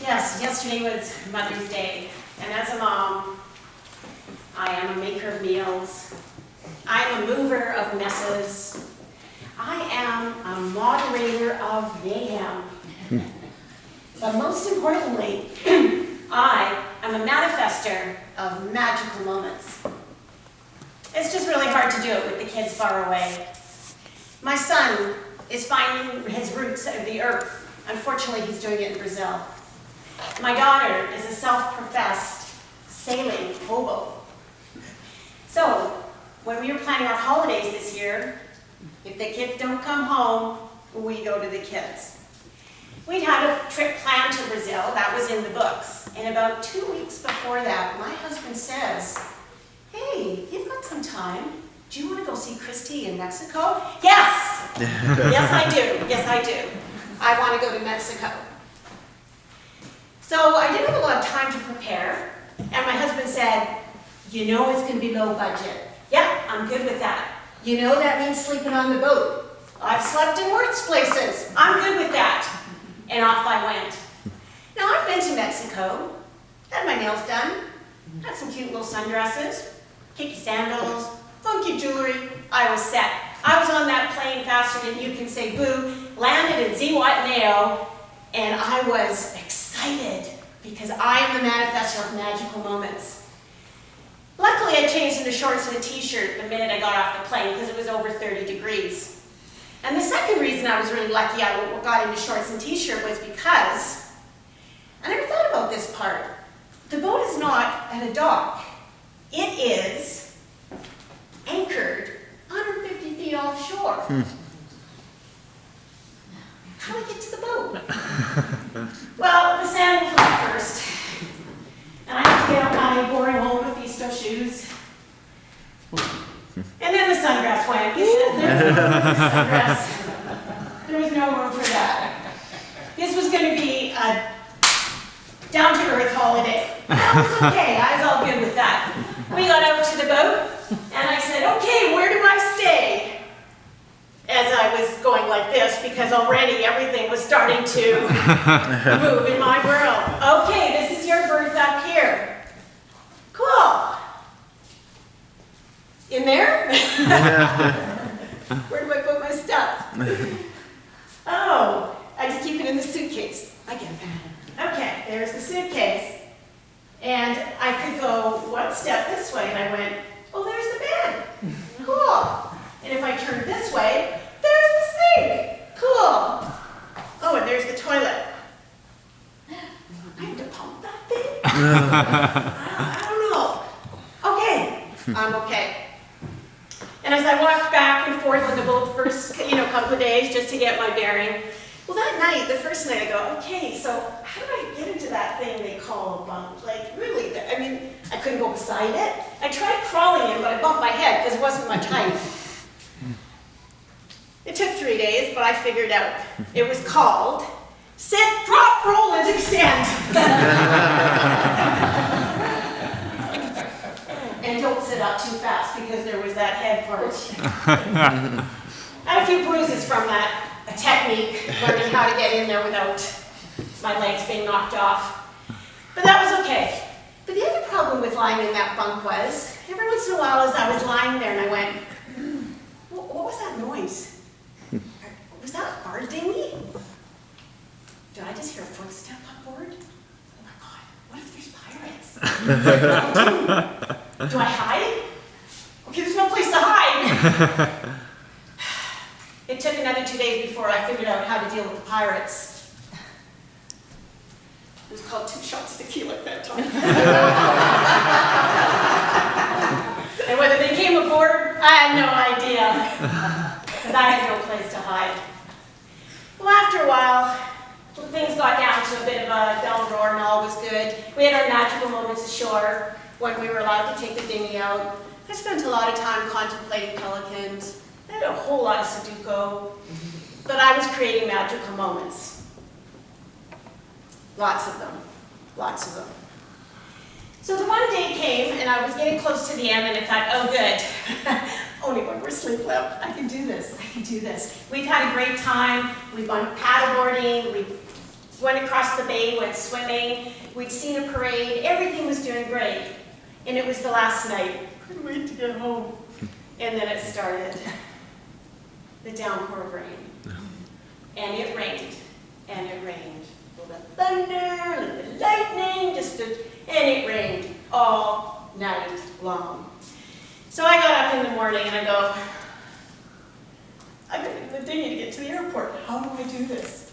Yes, yesterday was Mother's Day, and as a mom, I am a maker of meals. I am a mover of messes. I am a moderator of mayhem. But most importantly, I am a manifester of magical moments. It's just really hard to do it with the kids far away. My son is finding his roots out of the earth. Unfortunately, he's doing it in Brazil. My daughter is a self-professed sailing hobo. So, when we were planning our holidays this year, if the kids don't come home, we go to the kids. We'd had a trip planned to Brazil, that was in the books. And about 2 weeks before that, my husband says, "Hey, you've got some time. Do you want to go see Christy in Mexico?" Yes! Yes, I do. Yes, I do. I want to go to Mexico. So I didn't have a lot of time to prepare, and my husband said, "You know it's going to be low budget." "Yeah, I'm good with that." "You know that means sleeping on the boat." "I've slept in worse places. I'm good with that." And off I went. Now, I've been to Mexico, had my nails done, had some cute little sundresses, kicky sandals, funky jewelry. I was set. I was on that plane faster than you can say boo, landed in Zihuatanejo, and I was excited because I am the manifestor of magical moments. Luckily, I changed into shorts and a t-shirt the minute I got off the plane because it was over 30 degrees. And the second reason I was really lucky I got into shorts and t-shirt was because I never thought about this part. The boat is not at a dock. It is anchored 150 feet offshore. How do I get to the boat? Well, the sand was wet first. And I had to get out my boring old Mephisto shoes. And then the sundress went. There was no room for that. This was going to be a down-to-earth holiday. That was okay. I was all good with that. We got out to the boat, and I said, "Okay, where do I stay?" As I was going like this, because already everything was starting to move in my world. "Okay, this is your berth up here." "Cool. In there?" "Where do I put my stuff?" "Oh, I just keep it in the suitcase." I get that. Okay, there's the suitcase. And I could go one step this way, and I went, "Oh, there's the bed. Cool. And if I turn this way, there's the sink. Cool. Oh, and there's the toilet. I have to pump that thing? I don't know. Okay, I'm okay." And as I walked back and forth on the boat first, couple of days just to get my bearing, well, that night, the first night, I go, "Okay, so how do I get into that thing they call a bunk?" Like, really, I mean, I couldn't go beside it. I tried crawling in, but I bumped my head because it wasn't much height. It took 3 days, but I figured out. It was called sit, drop, roll, and extend. And don't sit up too fast because there was that head part. I had a few bruises from that technique, learning how to get in there without my legs being knocked off. But that was okay. But the other problem with lying in that bunk was, every once in a while as I was lying there and I went, what was that noise? Was that our dinghy? Did I just hear a footstep up board? Oh my God, what if there's pirates? Do I hide? Okay, there's no place to hide. It took another 2 days before I figured out how to deal with the pirates. It was called 2 shots of tequila at that time. And whether they came aboard, I had no idea. Because I had no place to hide. Well, after a while, things got down to a bit of a dull roar and all was good. We had our magical moments ashore when we were allowed to take the dinghy out. I spent a lot of time contemplating pelicans. I did a whole lot of Sudoku, but I was creating magical moments. Lots of them. Lots of them. So the one day came, and I was getting close to the end, and I thought, oh good, only one more sleep left. I can do this, I can do this. We've had a great time. We've gone paddleboarding, we've went across the bay, went swimming. We'd seen a parade. Everything was doing great. And it was the last night. Couldn't wait to get home. And then it started. The downpour of rain. And it rained. And it rained. The thunder, and the lightning, and it rained all night long. So I got up in the morning and I go, I gotta get the dinghy to get to the airport. How do I do this?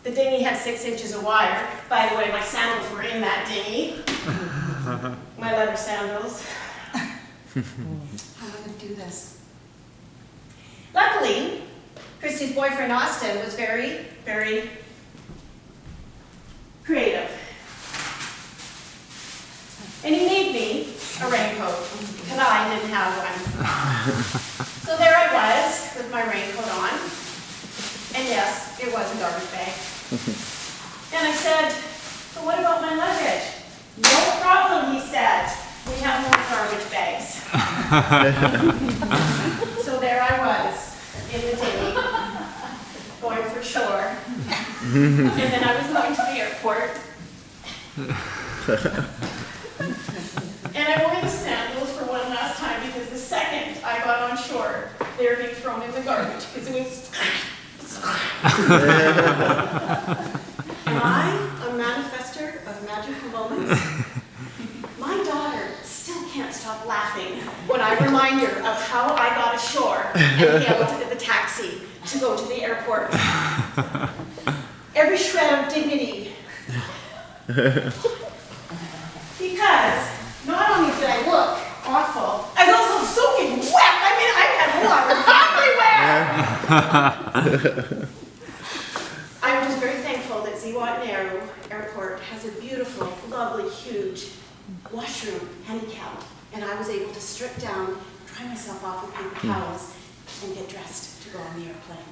The dinghy had 6 inches of wire. By the way, my sandals were in that dinghy. My leather sandals. How am I gonna do this? Luckily, Christy's boyfriend Austin was very, very creative. And he made me a raincoat, because I didn't have one. So there I was, with my raincoat on. And yes, it was a garbage bag. And I said, but what about my luggage? No problem, he said. We have more garbage bags. So there I was, in the dinghy, going for shore. And then I was going to the airport. And I wore the sandals for one last time because the second I got on shore, they were being thrown in the garbage because it was... Am I a manifester of magical moments? My daughter still can't stop laughing when I remind her of how I got ashore and hailed the taxi to go to the airport. Every shred of dignity. Because not only did I look awful, I was also soaking wet. I mean, I had water everywhere. I'm just very thankful that Ziwataneru Airport has a beautiful, lovely, huge washroom handicap. And I was able to strip down, dry myself off with paper towels, and get dressed to go on the airplane.